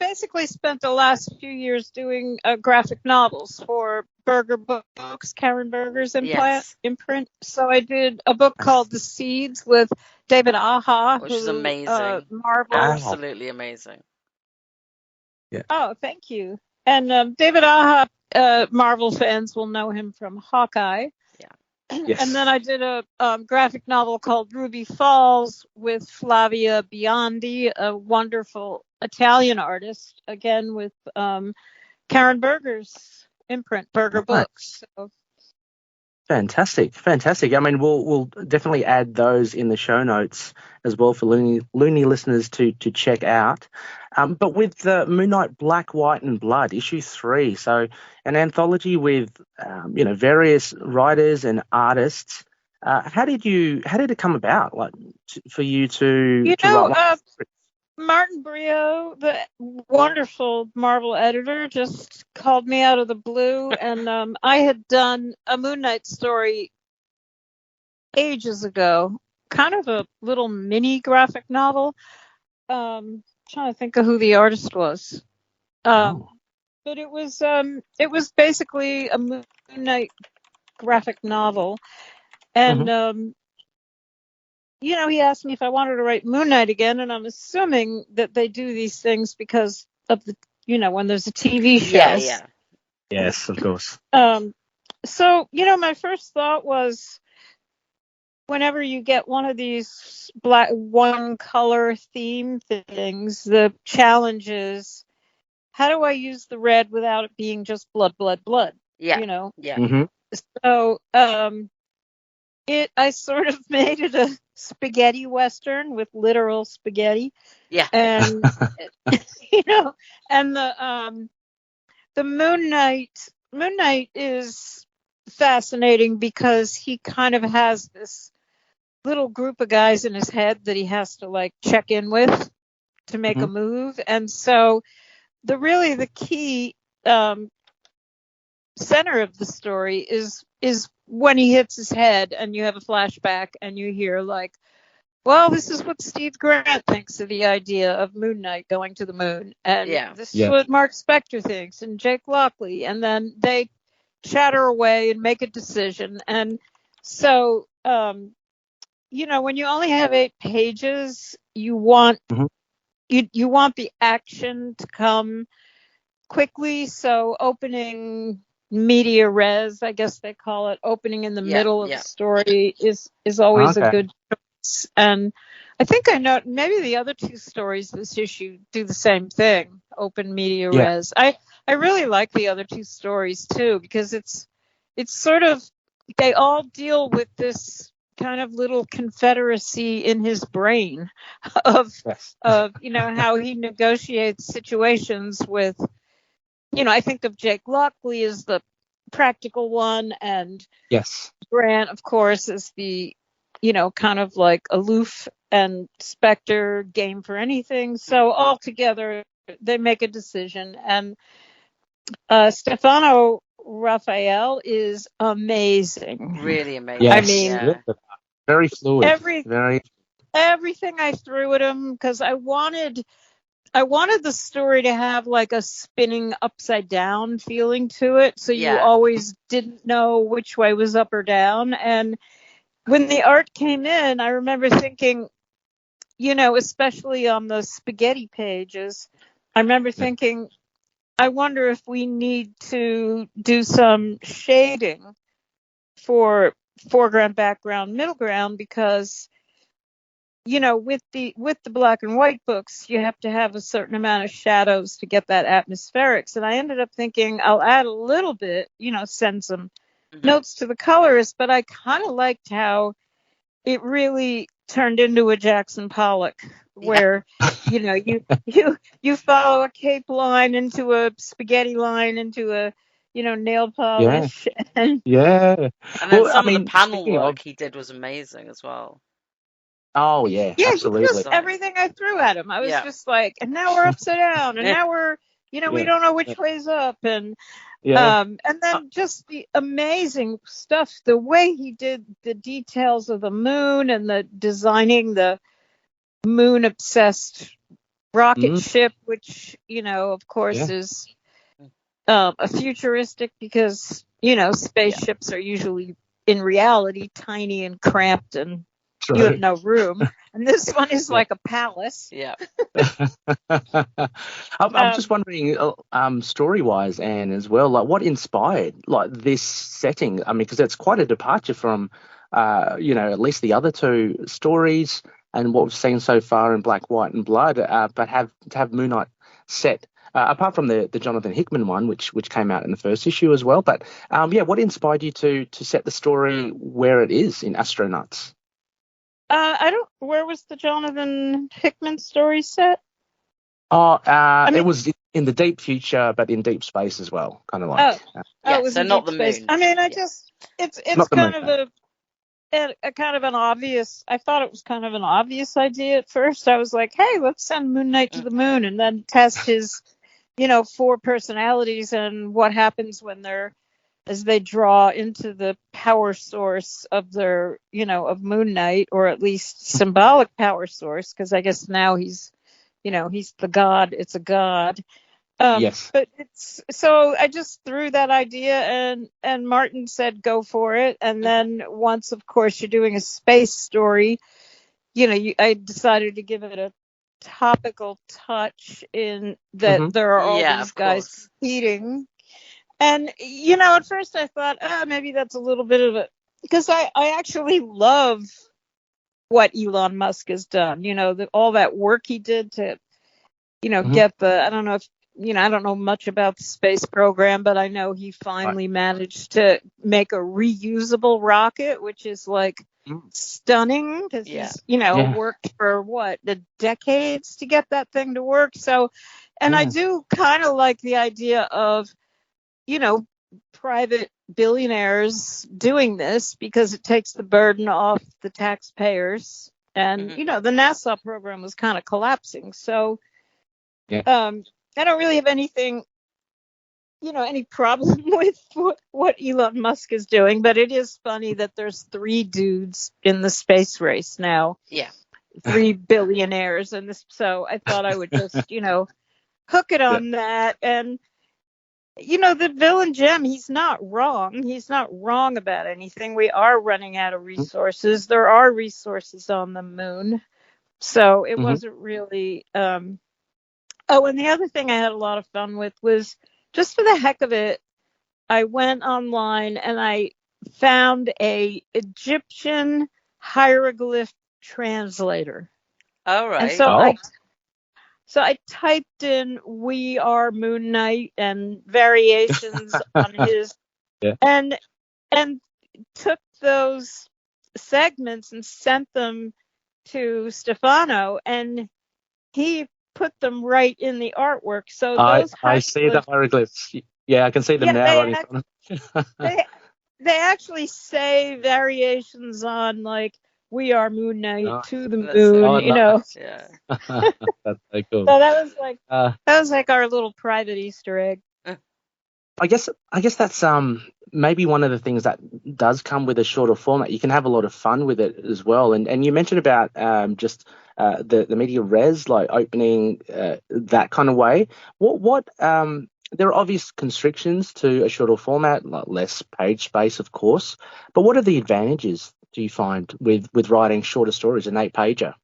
basically spent the last few years doing graphic novels for Berger books, Karen Berger's imprint. So I did a book called The Seeds with David Aja, which is amazing, Marvel, absolutely amazing. Yeah. Oh, thank you. And David Aja, Marvel fans will know him from Hawkeye. Yes. And then I did a graphic novel called Ruby Falls with Flavia Biondi, a wonderful Italian artist, again with Karen Berger's imprint, Berger Books. So. Fantastic. I mean, we'll definitely add those in the show notes as well for Looney listeners to check out. But with the Moon Knight Black, White and Blood, issue 3, so an anthology with various writers and artists. How did it come about? Like for you to write? Martin Brio, the wonderful Marvel editor, just called me out of the blue, and I had done a Moon Knight story ages ago, kind of a little mini graphic novel. Trying to think of who the artist was, but it was basically a Moon Knight graphic novel, and he asked me if I wanted to write Moon Knight again, and I'm assuming that they do these things because of the, when there's a TV show. Yeah. Yes, of course. So, my first thought was, whenever you get one of these one color theme things, the challenge is, how do I use the red without it being just blood? Yeah. Yeah. Mm-hmm. So, I sort of made it a spaghetti western with literal spaghetti. Yeah. And and the Moon Knight is fascinating because he kind of has this little group of guys in his head that he has to check in with to make a move. And so the key center of the story is when he hits his head and you have a flashback and you hear this is what Steve Grant thinks of the idea of Moon Knight going to the moon, and this is what Mark Spector thinks, and Jake Lockley, and then they chatter away and make a decision. And so when you only have 8 pages, you want you want the action to come quickly. So opening media res, I guess they call it, opening in the middle of the story is always a good choice. And I think I know maybe the other 2 stories this issue do the same thing, open media res. I really like the other 2 stories too, because it's sort of, they all deal with this kind of little confederacy in his brain of how he negotiates situations with, I think of Jake Lockley as the practical one, and Yes. Grant, of course, is the, kind of like aloof and Spectre, game for anything. So all together, they make a decision. And Stefano Raffaele is amazing. Really amazing. Yes. I mean, very fluid. Everything I threw at him, because I wanted the story to have like a spinning upside down feeling to it. So you always didn't know which way was up or down. And when the art came in, I remember thinking, especially on the spaghetti pages, I remember thinking, I wonder if we need to do some shading for foreground, background, middle ground, because with the black and white books, you have to have a certain amount of shadows to get that atmospherics. And I ended up thinking I'll add a little bit, send some notes to the colorist, but I kind of liked how it really turned into a Jackson Pollock, where you follow a cape line into a spaghetti line into a nail polish. And then some of the panel work he did was amazing as well. Oh yeah, absolutely. Just everything I threw at him, I was just like, and now we're upside down, and now we're we don't know which way's up, and then just the amazing stuff, the way he did the details of the moon and the designing the moon obsessed rocket ship, which of course is a futuristic, because spaceships are usually in reality tiny and cramped, and you have no room, and this one is like a palace. I'm just wondering, story-wise, Anne, as well, like what inspired like this setting? I mean, because it's quite a departure from, at least the other two stories and what we've seen so far in Black, White, and Blood. But to have Moon Knight set, apart from the Jonathan Hickman one, which came out in the first issue as well. But what inspired you to set the story where it is in Astronuts? Where was the Jonathan Hickman story set? It was in the deep future, but in deep space as well, kind of like. It was so not the space. moon. I mean, it's kind of a kind of an obvious. I thought it was kind of an obvious idea at first. I was like, hey, let's send Moon Knight to the moon and then test his, 4 personalities and what happens when as they draw into the power source of their, of Moon Knight, or at least symbolic power source, because I guess now he's the god. It's a god. Yes. But so I just threw that idea, and Martin said, go for it. And then once, of course, you're doing a space story, I decided to give it a topical touch in that there are all these guys competing. And, at first I thought, maybe that's a little bit of because I actually love what Elon Musk has done, all that work he did to, get I don't know if, I don't know much about the space program, but I know he finally managed to make a reusable rocket, which is like stunning, because he's, worked for the decades to get that thing to work. So, and I do kind of like the idea of, private billionaires doing this, because it takes the burden off the taxpayers. And, the NASA program was kind of collapsing. So, I don't really have anything, any problem with what Elon Musk is doing. But it is funny that there's 3 dudes in the space race now. 3 billionaires. And so I thought I would just, hook it on that. And, the villain Gem, he's not wrong. He's not wrong about anything. We are running out of resources. There are resources on the moon. So it wasn't really... and the other thing I had a lot of fun with was, just for the heck of it, I went online and I found a Egyptian hieroglyph translator. All right. And so I typed in "We Are Moon Knight" and variations on his, and took those segments and sent them to Stefano, and he put them right in the artwork. So those I see the hieroglyphs. Yeah, I can see them now. They actually say variations on like "We are Moon Knight to the moon," you know. Yeah. That's so cool. So that was like our little private Easter egg. I guess that's maybe one of the things that does come with a shorter format. You can have a lot of fun with it as well. And you mentioned about just the media res, like opening that kind of way. What there are obvious constrictions to a shorter format, like less page space, of course. But what are the advantages do you find with writing shorter stories, an 8-pager?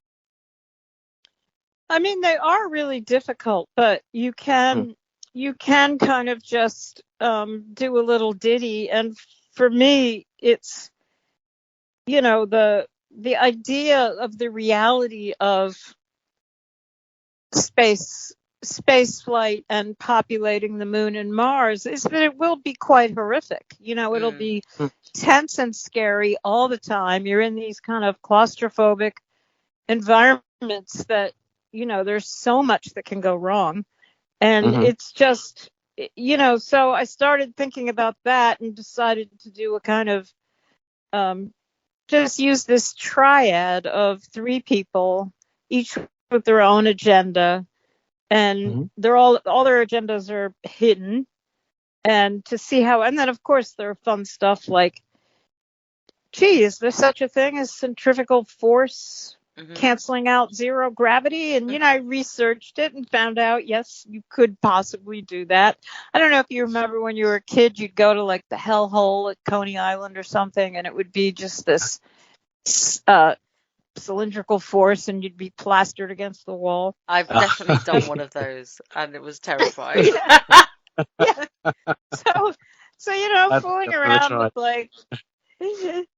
I mean, they are really difficult, but you can kind of just do a little ditty. And for me, it's, you know, the idea of the reality of space flight and populating the moon and Mars is that it will be quite horrific. You know, it'll be tense and scary all the time. You're in these kind of claustrophobic environments that, you know, there's so much that can go wrong. And it's just, you know, so I started thinking about that and decided to do a kind of just use this triad of 3 people, each with their own agenda. And they're all their agendas are hidden, and to see how, and then of course there are fun stuff like, gee, is there such a thing as centrifugal force canceling out zero gravity? And, you know, I researched it and found out, yes, you could possibly do that. I don't know if you remember when you were a kid, you'd go to like the hellhole at Coney Island or something, and it would be just this cylindrical force, and you'd be plastered against the wall. I've definitely done one of those, and it was terrifying. Yeah. So you know, that's fooling around with like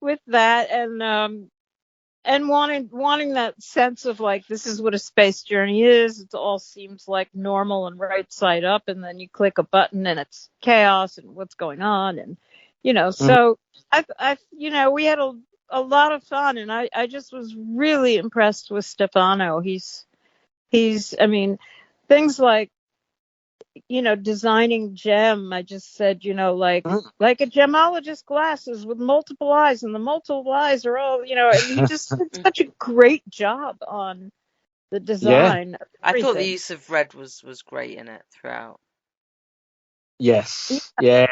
with that, and wanting that sense of like, this is what a space journey is. It all seems like normal and right side up, and then you click a button and it's chaos and what's going on, and you know. So I you know, we had a lot of fun, and I just was really impressed with Stefano. He's I mean, things like, you know, designing gem. I just said, you know, like a gemologist glasses with multiple eyes, and the multiple eyes are all, you know, and he just did such a great job on the design. Yeah. I thought the use of red was great in it throughout. Yes. Yeah,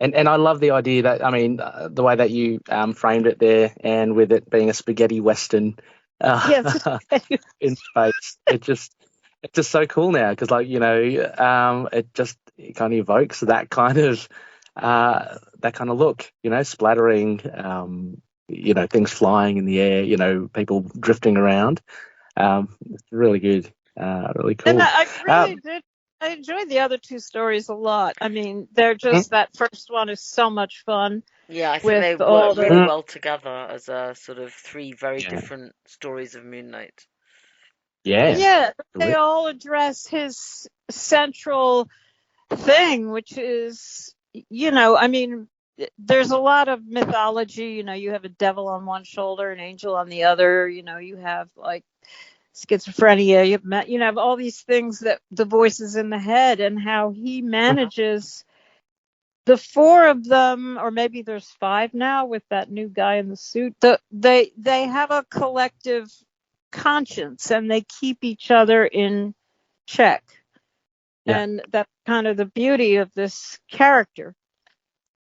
and I love the idea that, I mean, the way that you framed it there, and with it being a spaghetti western in space, it's just so cool now, because, like, you know, it kind of evokes that kind of look, you know, splattering, you know, things flying in the air, you know, people drifting around. It's really good, really cool. And I really did. I enjoyed the other 2 stories a lot. I mean, they're just, that first one is so much fun. Yeah, I think they work really well together as a sort of 3 very different stories of Moon Knight. Yeah, they all address his central thing, which is, you know, I mean, there's a lot of mythology. You know, you have a devil on one shoulder, an angel on the other. You know, you have like schizophrenia, you have all these things, that the voices in the head, and how he manages the 4 of them, or maybe there's 5 now with that new guy in the suit. They have a collective conscience, and they keep each other in check. And that's kind of the beauty of this character.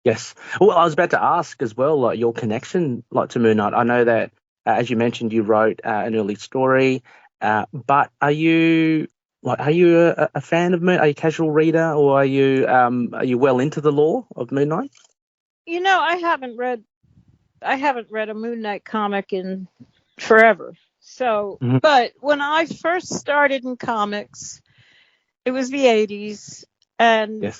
Yes. Well, I was about to ask as well, like, your connection, like, to Moon Knight. I know that, as you mentioned, you wrote an early story, but are you a fan of Moon? Are you a casual reader, or are you well into the lore of Moon Knight? You know, I haven't read a Moon Knight comic in forever. So, but when I first started in comics, it was the 80s, and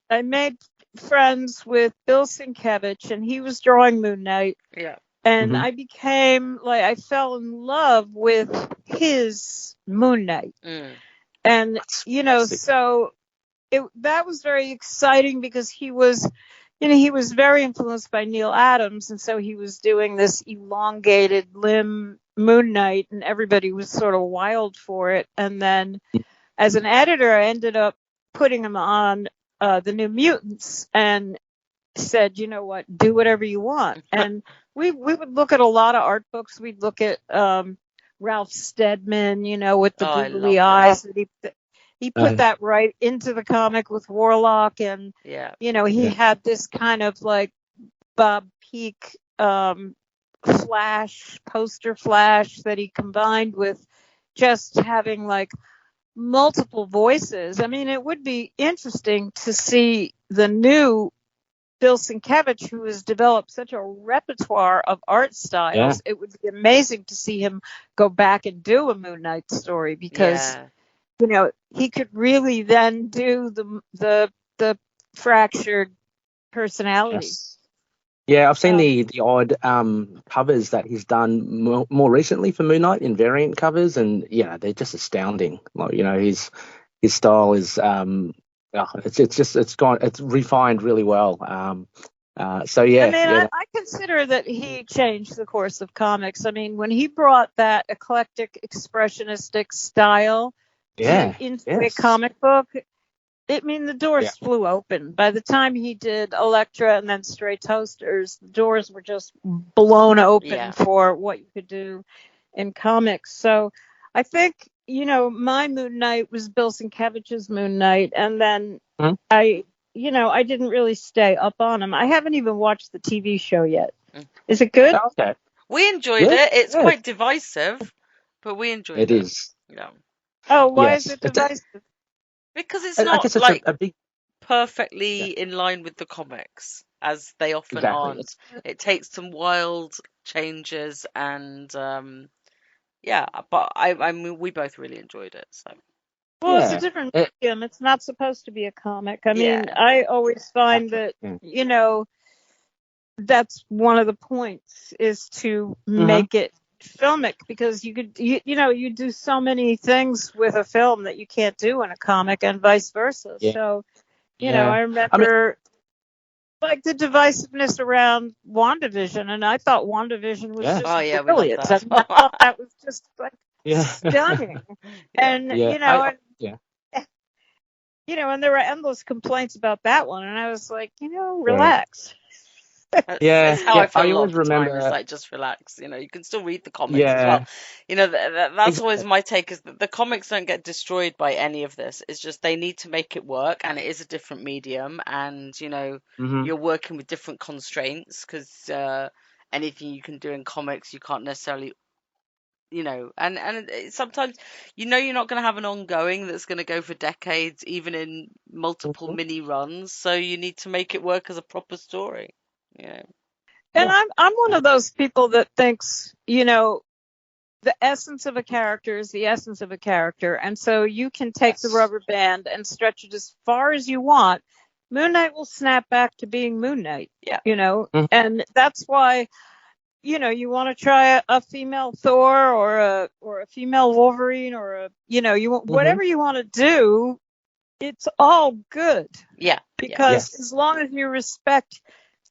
I made friends with Bill Sienkiewicz, and he was drawing Moon Knight. Yeah. And I became, like, I fell in love with his Moon Knight. And, you know, so that was very exciting, because he was, you know, he was very influenced by Neil Adams. And so he was doing this elongated limb Moon Knight, and everybody was sort of wild for it. And then as an editor, I ended up putting him on the New Mutants and said, you know what, do whatever you want. And we would look at a lot of art books. We'd look at Ralph Steadman, you know, with the Oh, I googly love eyes. And he put that right into the comic with Warlock. And, Yeah. you know, he had this kind of like Bob Peak poster flash that he combined with just having like multiple voices. I mean, it would be interesting to see the new Bill Sienkiewicz, who has developed such a repertoire of art styles. It would be amazing to see him go back and do a Moon Knight story, because you know, he could really then do the fractured personality. Yeah, I've seen the odd covers that he's done more recently for Moon Knight in variant covers, and yeah, they're just astounding. Like, you know, his style is it's refined really well. So yeah, I mean, I consider that he changed the course of comics. I mean, when he brought that eclectic expressionistic style into a comic book, the doors flew open. By the time he did Elektra and then Stray Toasters, the doors were just blown open for what you could do in comics. So I think, you know, my Moon Knight was Bill Sienkiewicz's Moon Knight, and then I didn't really stay up on him. I haven't even watched the TV show yet. Is it good? Okay. We enjoyed it. It's quite divisive, but we enjoyed it. It is. Yeah. Oh, why is it divisive? Because it's not like a big perfectly in line with the comics, as they often aren't. It takes some wild changes, and but I mean, we both really enjoyed it. So. Well, it's a different medium. It's not supposed to be a comic. I mean, I always find that, you know, that's one of the points, is to make it filmic, because you do so many things with a film that you can't do in a comic, and vice versa. So, you know, I remember like the divisiveness around WandaVision, and I thought WandaVision was just brilliant. I thought that was just like stunning. And and there were endless complaints about that one, and I was like, you know, relax. That's how I feel a lot of the time. It's like, just relax. You know, you can still read the comics as well. You know, that's always my take, is that the comics don't get destroyed by any of this. It's just they need to make it work, and it is a different medium, and you know, you're working with different constraints, because anything you can do in comics, you can't necessarily. You know, and sometimes, you know, you're not going to have an ongoing that's going to go for decades, even in multiple mini runs. So you need to make it work as a proper story. Yeah. And I'm one of those people that thinks, you know, the essence of a character is the essence of a character, and so you can take the rubber band and stretch it as far as you want. Moon Knight will snap back to being Moon Knight. Yeah. You know, and that's why, you know, you want to try a female Thor or a female Wolverine, or whatever you want to do, it's all good. Yeah. Because as long as you respect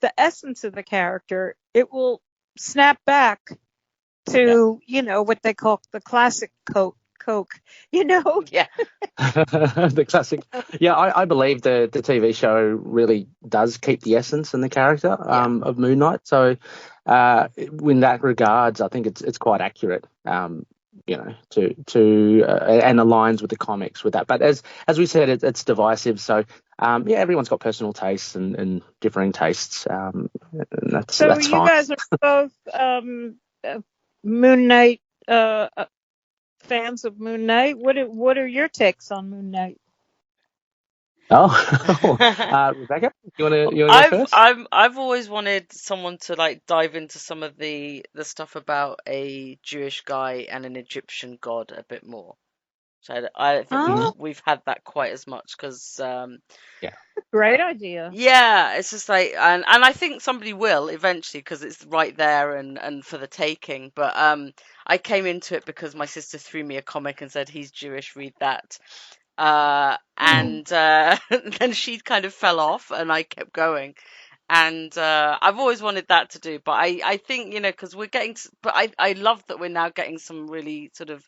the essence of the character, it will snap back to, you know, what they call the classic Coke, you know? Yeah. The classic. Yeah, I believe the TV show really does keep the essence and the character of Moon Knight. So in that regards, I think it's quite accurate, you know, to and aligns with the comics with that. But as we said, it's divisive. So everyone's got personal tastes and differing tastes. And that's so that's you fine. guys are both Moon Knight fans of Moon Knight. What are your takes on Moon Knight? Rebecca, you want to go first? I've always wanted someone to like dive into some of the stuff about a Jewish guy and an Egyptian god a bit more. So I don't think we've had that quite as much, because great idea. Yeah, it's just like, and I think somebody will eventually, because it's right there and for the taking. But I came into it because my sister threw me a comic and said, he's Jewish, read that. And then she kind of fell off, and I kept going. And I've always wanted that to do, but I think, you know, because we're getting, but I love that we're now getting some really sort of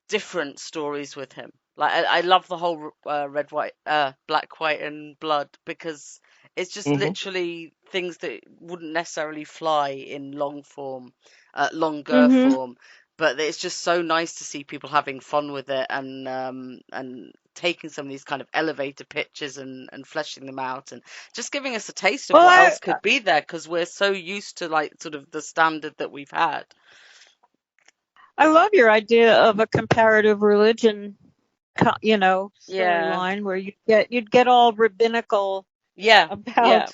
different stories with him. Like I love the whole red, white, black, white, and blood, because it's just literally things that wouldn't necessarily fly in longer form, but it's just so nice to see people having fun with it, and taking some of these kind of elevator pictures and fleshing them out, and just giving us a taste of what else could be there, because we're so used to like sort of the standard that we've had. I love your idea of a comparative religion, storyline where you'd get all rabbinical about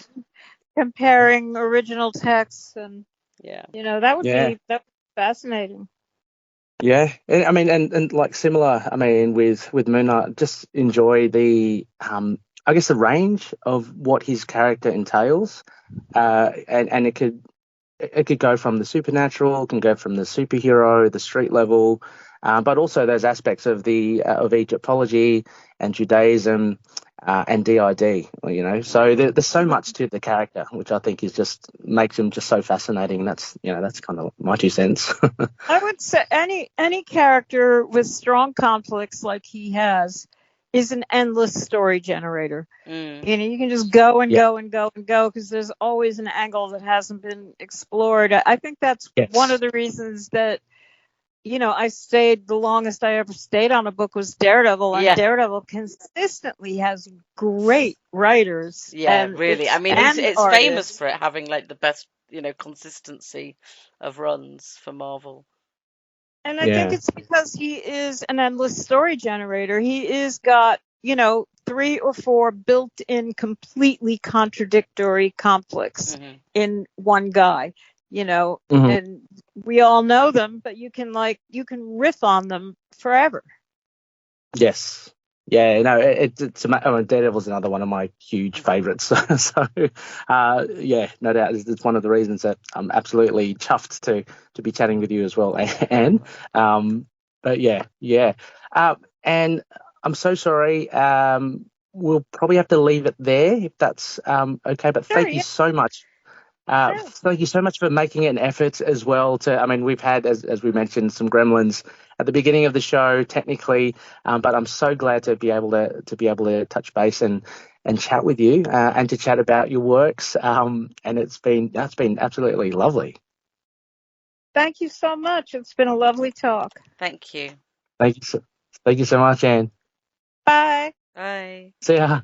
comparing original texts, and that would be fascinating. Yeah, I mean, and like similar, I mean, with Moon Knight, just enjoy the I guess the range of what his character entails, and it could go from the supernatural, can go from the superhero, the street level, but also those aspects of of Egyptology and Judaism and DID. So there's so much to the character, which I think makes him just so fascinating. That's kind of my 2 cents. I would say any character with strong conflicts like he has is an endless story generator. You can just go and go and go and go, because there's always an angle that hasn't been explored. I think that's one of the reasons that I stayed the longest I ever stayed on a book was Daredevil, and Daredevil consistently has great writers. Yeah, really. I mean, it's famous for it having like the best, consistency of runs for Marvel. And I think it's because he is an endless story generator. He is got, 3 or 4 built-in completely contradictory conflicts in one guy, and we all know them, but you can riff on them forever. Yes. Yeah, no, Daredevil's another one of my huge favorites. So, no doubt, it's one of the reasons that I'm absolutely chuffed to be chatting with you as well, Anne. But and I'm so sorry. We'll probably have to leave it there if that's okay. But thank you so much. Thank you so much for making an effort as well. We've had, as we mentioned, some gremlins at the beginning of the show, technically, but I'm so glad to be able to touch base and chat with you and to chat about your works. And that's been absolutely lovely. Thank you so much. It's been a lovely talk. Thank you. Thank you so much, Anne. Bye. Bye. See ya.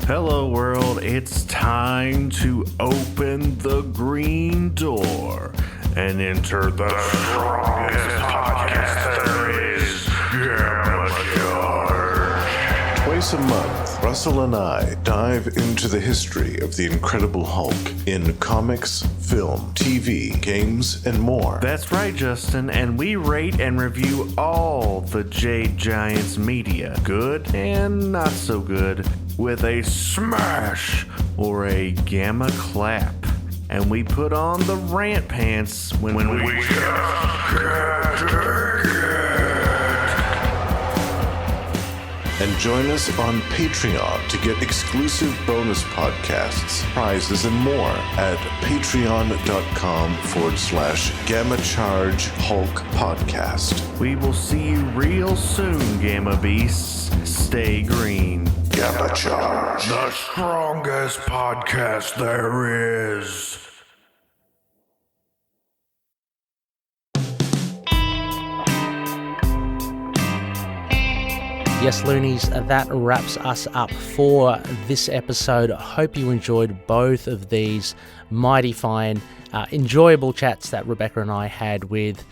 Hello world, it's time to open the green door and enter the strongest podcast there is, Gamma Charge. Twice a month, Russell and I dive into the history of the Incredible Hulk in comics, film, TV, games, and more. That's right, Justin, and we rate and review all the Jade Giant's media, good and not so good, with a smash or a gamma clap. And we put on the rant pants when we just can't take it. And join us on Patreon to get exclusive bonus podcasts, prizes, and more at patreon.com/Gamma Charge Hulk Podcast. We will see you real soon, Gamma Beasts. Stay green. Gamma Charge. The strongest podcast there is. Yes, Loonies, that wraps us up for this episode. I hope you enjoyed both of these mighty fine, enjoyable chats that Rebecca and I had with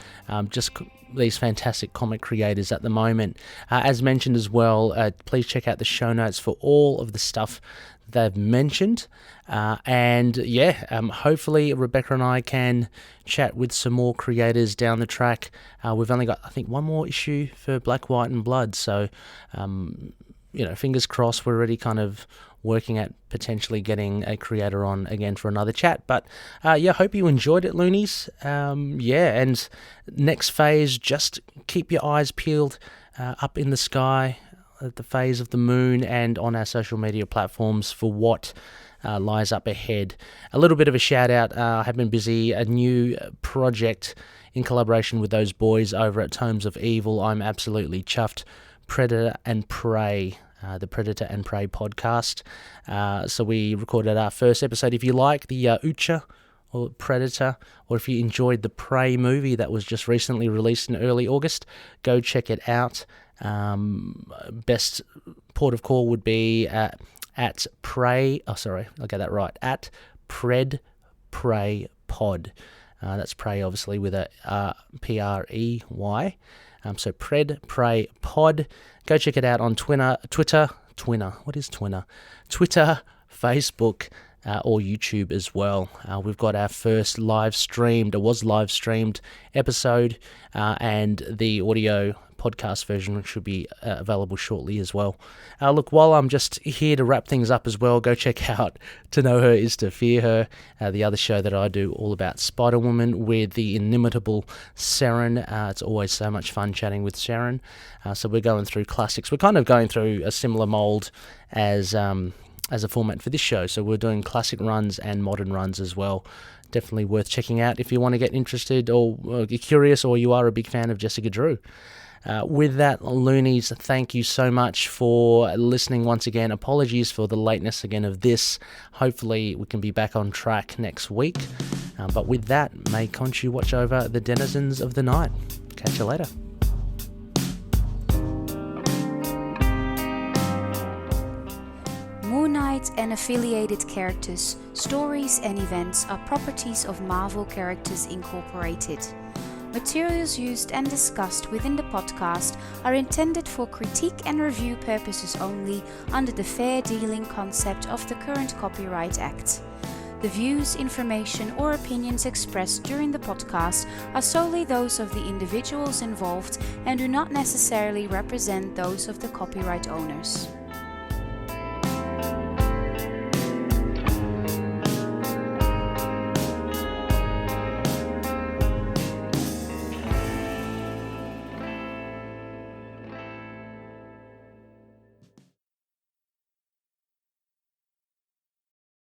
just these fantastic comic creators at the moment. As mentioned as well, please check out the show notes for all of the stuff they've mentioned. Hopefully Rebecca and I can chat with some more creators down the track. We've only got, I think, one more issue for Black, White and Blood. So, fingers crossed, we're already kind of working at potentially getting a creator on again for another chat. But hope you enjoyed it, Loonies. And next phase, just keep your eyes peeled up in the sky at the phase of the moon and on our social media platforms for what lies up ahead. A little bit of a shout out, I have been busy, a new project in collaboration with those boys over at Tomes of Evil. I'm absolutely chuffed. Predator and Prey, the Predator and Prey podcast. So we recorded our first episode. If you like the Ucha or Predator, or if you enjoyed the Prey movie that was just recently released in early August, go check it out. Best port of call would be at Prey. Oh, sorry, I'll get that right. At Pred Prey Pod. That's Prey, obviously, with a Prey. So Pred Prey Pod. Go check it out on Twitter. What is Twitter? Twitter, Facebook, or YouTube as well. We've got our first live streamed episode, and the audio podcast version should be available shortly as well. Look, while I'm just here to wrap things up as well, go check out To Know Her Is to Fear Her, the other show that I do all about Spider-Woman with the inimitable Sharon. It's always so much fun chatting with Sharon. So we're going through classics. We're kind of going through a similar mold as a format for this show. So we're doing classic runs and modern runs as well. Definitely worth checking out if you want to get interested or curious, or you are a big fan of Jessica Drew. With that, loonies, thank you so much for listening once again. Apologies for the lateness again of this. Hopefully we can be back on track next week. But with that, may KHONSHU watch over the denizens of the night. Catch you later. Moon Knight and affiliated characters, stories and events are properties of Marvel Characters Incorporated. Materials used and discussed within the podcast are intended for critique and review purposes only under the fair dealing concept of the current Copyright Act. The views, information or opinions expressed during the podcast are solely those of the individuals involved and do not necessarily represent those of the copyright owners.